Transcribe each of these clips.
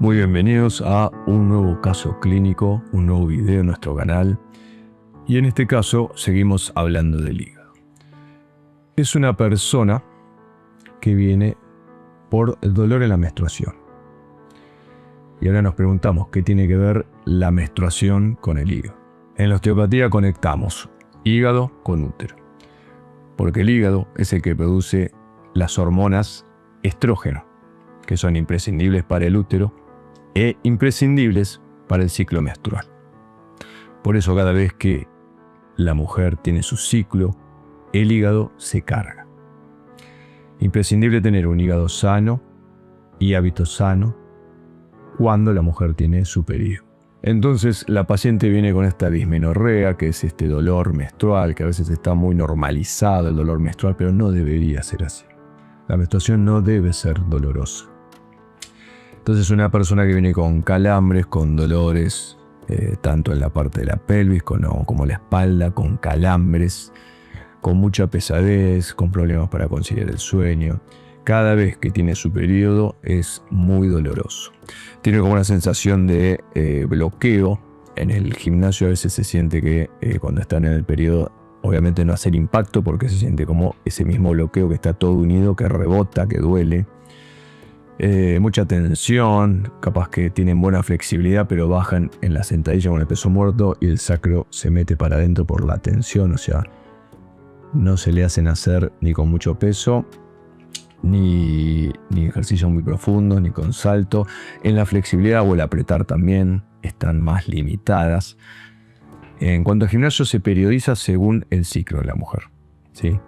Muy bienvenidos a un nuevo caso clínico, un nuevo video en nuestro canal. Y en este caso seguimos hablando del hígado. Es una persona que viene por el dolor en la menstruación. Y ahora nos preguntamos qué tiene que ver la menstruación con el hígado. En la osteopatía conectamos hígado con útero. Porque el hígado es el que produce las hormonas estrógeno, que son imprescindibles para el útero e imprescindibles para el ciclo menstrual. Por eso cada vez que la mujer tiene su ciclo, el hígado se carga. Imprescindible tener un hígado sano y hábitos sanos cuando la mujer tiene su periodo. Entonces la paciente viene con esta dismenorrea, que es este dolor menstrual, que a veces está muy normalizado el dolor menstrual, pero no debería ser así. La menstruación no debe ser dolorosa. Entonces una persona que viene con calambres, con dolores, tanto en la parte de la pelvis como la espalda, con calambres, con mucha pesadez, con problemas para conciliar el sueño. Cada vez que tiene su periodo es muy doloroso. Tiene como una sensación de bloqueo. En el gimnasio a veces se siente que cuando están en el periodo, obviamente no hace el impacto porque se siente como ese mismo bloqueo que está todo unido, que rebota, que duele. Mucha tensión, capaz que tienen buena flexibilidad, pero bajan en la sentadilla con el peso muerto y el sacro se mete para adentro por la tensión. O sea, no se le hacen hacer ni con mucho peso, ni ejercicios muy profundos, ni con salto. En la flexibilidad o el apretar también están más limitadas. En cuanto al gimnasio, se periodiza según el ciclo de la mujer, ¿sí?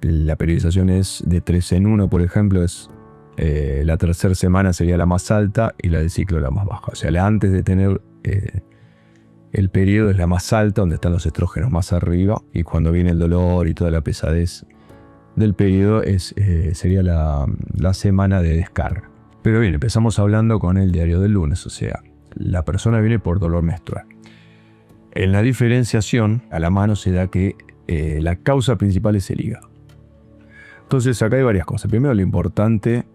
La periodización es de 3 en 1, por ejemplo, la tercera semana sería la más alta y la del ciclo la más baja. O sea, la antes de tener el periodo es la más alta, donde están los estrógenos más arriba, y cuando viene el dolor y toda la pesadez del periodo sería la semana de descarga. Pero bien, empezamos hablando con el diario del lunes, o sea, la persona viene por dolor menstrual. En la diferenciación, a la mano se da que la causa principal es el hígado. Entonces acá hay varias cosas. Primero, lo importante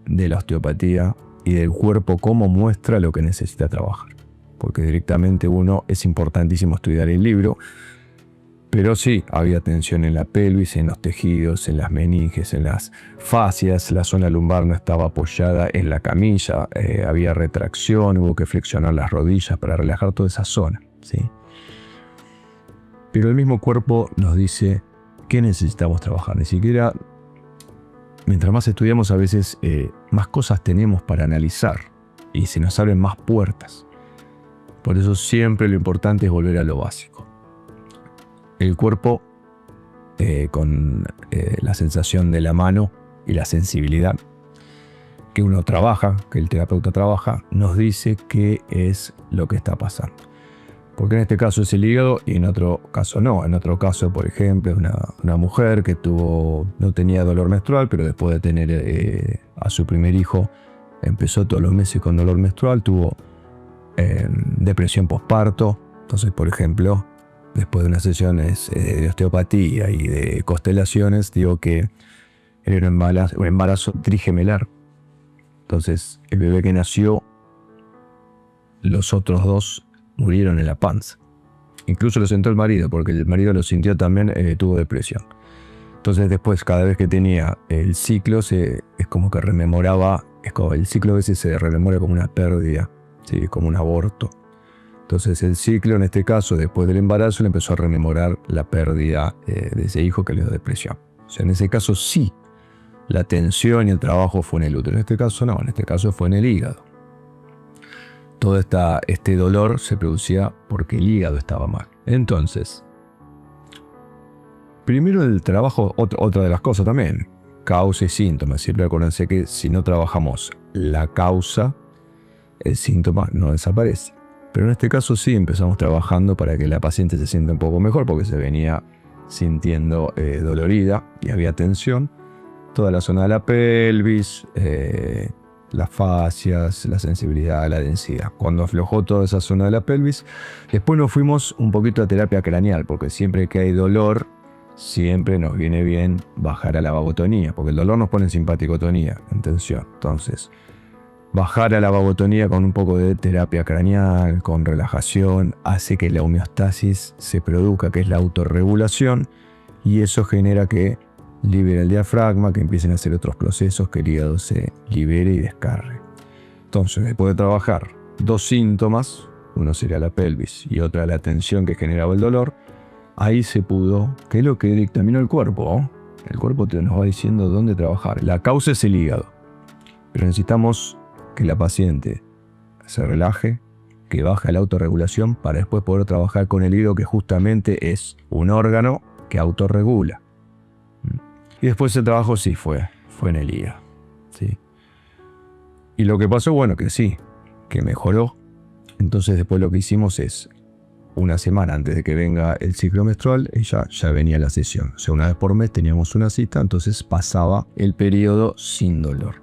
de la osteopatía y del cuerpo, cómo muestra lo que necesita trabajar. Porque directamente es importantísimo estudiar el libro, pero sí, había tensión en la pelvis, en los tejidos, en las meninges, en las fascias, la zona lumbar no estaba apoyada en la camilla, había retracción, hubo que flexionar las rodillas para relajar toda esa zona, ¿sí? Pero el mismo cuerpo nos dice qué necesitamos trabajar, ni siquiera. Mientras más estudiamos, a veces más cosas tenemos para analizar y se nos abren más puertas. Por eso siempre lo importante es volver a lo básico. El cuerpo, con la sensación de la mano y la sensibilidad que uno trabaja, que el terapeuta trabaja, nos dice qué es lo que está pasando. Porque en este caso es el hígado y en otro caso no. En otro caso, por ejemplo, es una mujer que no tenía dolor menstrual, pero después de tener a su primer hijo, empezó todos los meses con dolor menstrual, tuvo depresión posparto. Entonces, por ejemplo, después de unas sesiones de osteopatía y de constelaciones, digo que era un embarazo trigemelar. Entonces, el bebé que nació, los otros dos murieron en la panza. Incluso lo sintió el marido, porque el marido lo sintió también, tuvo depresión. Entonces después, cada vez que tenía el ciclo, es como que rememoraba, el ciclo a veces se rememora como una pérdida, ¿sí? Como un aborto. Entonces el ciclo, en este caso, después del embarazo, le empezó a rememorar la pérdida de ese hijo que le dio depresión. O sea, en ese caso sí, la tensión y el trabajo fue en el útero. En este caso no, en este caso fue en el hígado. Todo este dolor se producía porque el hígado estaba mal. Entonces, primero el trabajo, otra de las cosas también, causa y síntoma. Siempre acuérdense que si no trabajamos la causa, el síntoma no desaparece. Pero en este caso sí empezamos trabajando para que la paciente se sienta un poco mejor, porque se venía sintiendo dolorida y había tensión. Toda la zona de la pelvis, las fascias, la sensibilidad, la densidad. Cuando aflojó toda esa zona de la pelvis, después nos fuimos un poquito a terapia craneal, porque siempre que hay dolor, siempre nos viene bien bajar a la vagotonía, porque el dolor nos pone en simpaticotonía, en tensión. Entonces, Bajar a la vagotonía con un poco de terapia craneal, con relajación, hace que la homeostasis se produzca, que es la autorregulación, y eso genera que libere el diafragma, que empiecen a hacer otros procesos, que el hígado se libere y descargue. Entonces, después de trabajar 2 síntomas, uno sería la pelvis y otra la tensión que generaba el dolor, ahí se pudo, que es lo que dictaminó el cuerpo, ¿no? El cuerpo nos va diciendo dónde trabajar. La causa es el hígado, pero necesitamos que la paciente se relaje, que baje la autorregulación para después poder trabajar con el hígado, que justamente es un órgano que autorregula. Y después el trabajo sí fue en el hígado, ¿sí? Y lo que pasó, bueno, que sí, que mejoró. Entonces después lo que hicimos es, una semana antes de que venga el ciclo menstrual, ella ya venía a la sesión. O sea, una vez por mes teníamos una cita, entonces pasaba el periodo sin dolor.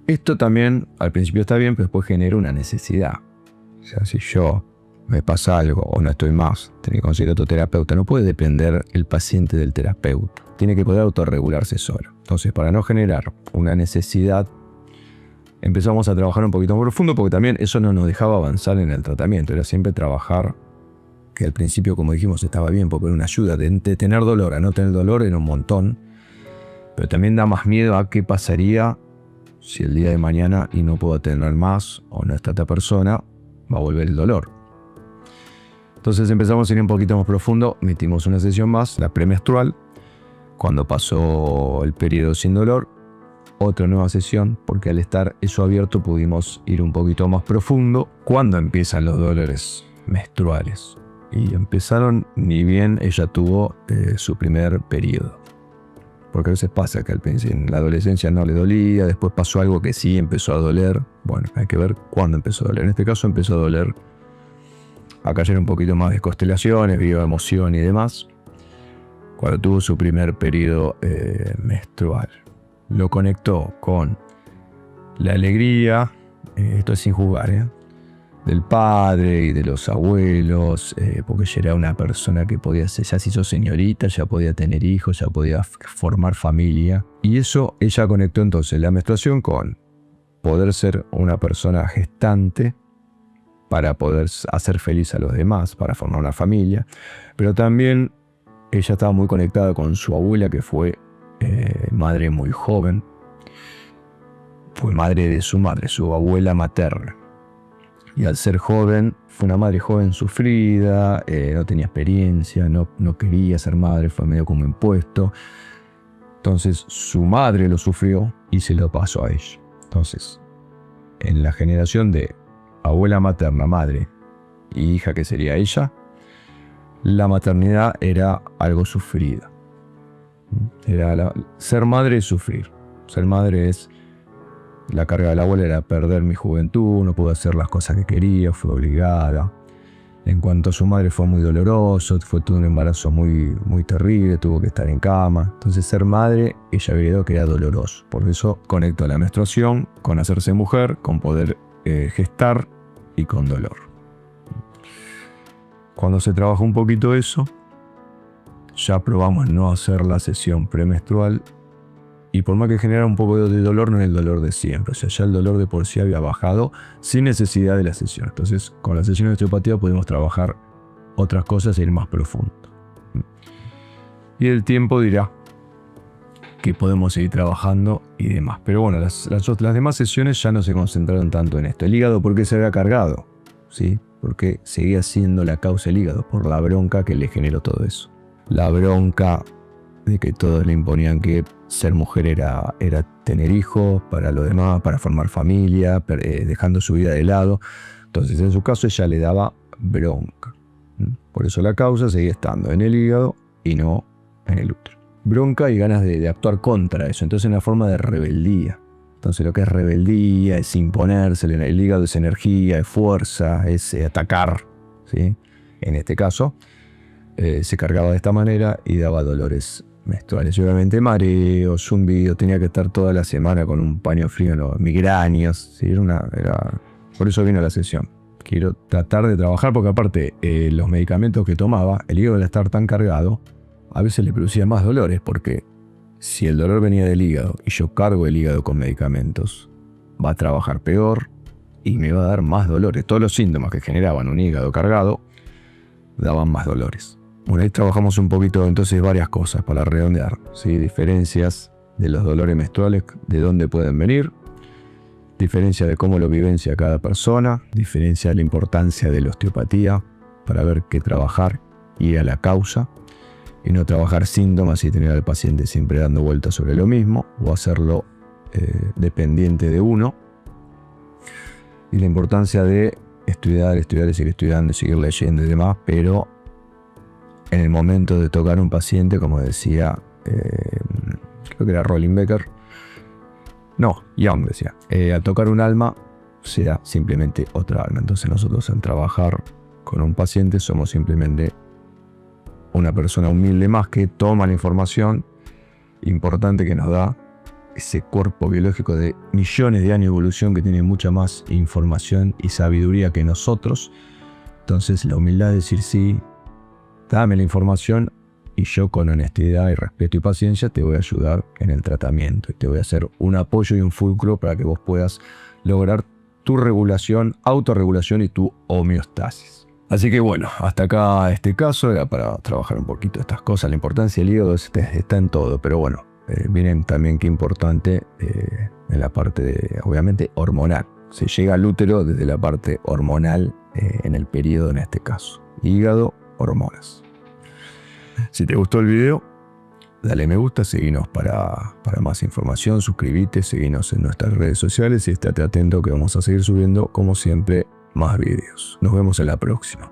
Esto también al principio está bien, pero después genera una necesidad. O sea, si yo me pasa algo o no estoy más, tengo que conseguir otro terapeuta, no puede depender el paciente del terapeuta. Tiene que poder autorregularse solo. Entonces, para no generar una necesidad, empezamos a trabajar un poquito más profundo, porque también eso no nos dejaba avanzar en el tratamiento. Era siempre trabajar, que al principio, como dijimos, estaba bien, porque era una ayuda. De tener dolor a no tener dolor era un montón. Pero también da más miedo a qué pasaría si el día de mañana y no puedo tener más, o no está esta persona, va a volver el dolor. Entonces empezamos a ir un poquito más profundo, metimos una sesión más, la premenstrual. Cuando pasó el periodo sin dolor, otra nueva sesión, porque al estar eso abierto pudimos ir un poquito más profundo. ¿Cuándo empiezan los dolores menstruales? Y empezaron ni bien ella tuvo su primer periodo. Porque a veces pasa que al principio en la adolescencia no le dolía, después pasó algo que sí empezó a doler. Bueno, hay que ver cuándo empezó a doler. En este caso empezó a doler. Acá ya era un poquito más de constelaciones, bioemoción y demás. Cuando tuvo su primer periodo menstrual. Lo conectó con la alegría, esto es sin juzgar, del padre y de los abuelos, porque ella era una persona que podía ser, ya se hizo señorita, ya podía tener hijos, ya podía formar familia. Y eso ella conectó entonces la menstruación con poder ser una persona gestante para poder hacer feliz a los demás, para formar una familia. Pero también ella estaba muy conectada con su abuela, que fue madre muy joven. Fue madre de su madre, su abuela materna. Y al ser joven, fue una madre joven sufrida, no tenía experiencia, no quería ser madre, fue medio como impuesto. Entonces su madre lo sufrió y se lo pasó a ella. Entonces, en la generación de abuela materna, madre y hija, que sería ella, la maternidad era algo sufrida. Ser madre es sufrir. Ser madre es... La carga de la abuela era perder mi juventud, no pude hacer las cosas que quería, fue obligada. En cuanto a su madre, fue muy doloroso, fue todo un embarazo muy, muy terrible, tuvo que estar en cama. Entonces ser madre, ella veía que era doloroso. Por eso conectó la menstruación con hacerse mujer, con poder gestar y con dolor. Cuando se trabajó un poquito eso, ya probamos no hacer la sesión premenstrual. Y por más que generara un poco de dolor, no es el dolor de siempre. O sea, ya el dolor de por sí había bajado sin necesidad de la sesión. Entonces, con la sesión de osteopatía podemos trabajar otras cosas e ir más profundo. Y el tiempo dirá que podemos seguir trabajando y demás. Pero bueno, las demás sesiones ya no se concentraron tanto en esto. El hígado, ¿por qué se había cargado? ¿Sí? Porque seguía siendo la causa el hígado, por la bronca que le generó todo eso. La bronca de que todos le imponían que ser mujer era tener hijos, para lo demás, para formar familia, dejando su vida de lado. Entonces, en su caso, ella le daba bronca. Por eso la causa seguía estando en el hígado y no en el útero. Bronca y ganas de actuar contra eso. Entonces, una forma de rebeldía. Entonces, lo que es rebeldía es imponerse. El hígado es energía, es fuerza, es atacar, ¿sí? En este caso, se cargaba de esta manera y daba dolores menstruales. Y obviamente mareo, zumbido, tenía que estar toda la semana con un paño frío, no, migrañas, ¿sí? Por eso vino la sesión. Quiero tratar de trabajar, porque aparte los medicamentos que tomaba, el hígado al estar tan cargado, a veces le producía más dolores, porque si el dolor venía del hígado y yo cargo el hígado con medicamentos, va a trabajar peor y me va a dar más dolores. Todos los síntomas que generaban un hígado cargado daban más dolores. Bueno, ahí trabajamos un poquito entonces varias cosas para redondear, ¿sí? Diferencias de los dolores menstruales, de dónde pueden venir, diferencia de cómo lo vivencia cada persona, diferencia de la importancia de la osteopatía para ver qué trabajar y a la causa, y no trabajar síntomas y tener al paciente siempre dando vueltas sobre lo mismo o hacerlo dependiente de uno, y la importancia de estudiar y seguir estudiando, seguir leyendo y demás, pero en el momento de tocar un paciente, como decía, creo que era Rolling Becker, no, Young decía, al tocar un alma sea simplemente otra alma. Entonces nosotros en trabajar con un paciente somos simplemente una persona humilde más que toma la información importante que nos da ese cuerpo biológico de millones de años de evolución que tiene mucha más información y sabiduría que nosotros. Entonces la humildad de decir sí, dame la información y yo con honestidad y respeto y paciencia te voy a ayudar en el tratamiento y te voy a hacer un apoyo y un fulcro para que vos puedas lograr tu regulación, autorregulación y tu homeostasis. Así que bueno, hasta acá este caso era para trabajar un poquito estas cosas. La importancia del hígado está en todo, pero bueno, miren también qué importante en la parte de, obviamente, hormonal. Se llega al útero desde la parte hormonal en el periodo en este caso. Hígado, hormonas. Si te gustó el video, dale me gusta, seguinos para más información, suscríbete, seguinos en nuestras redes sociales y estate atento que vamos a seguir subiendo, como siempre, más videos. Nos vemos en la próxima.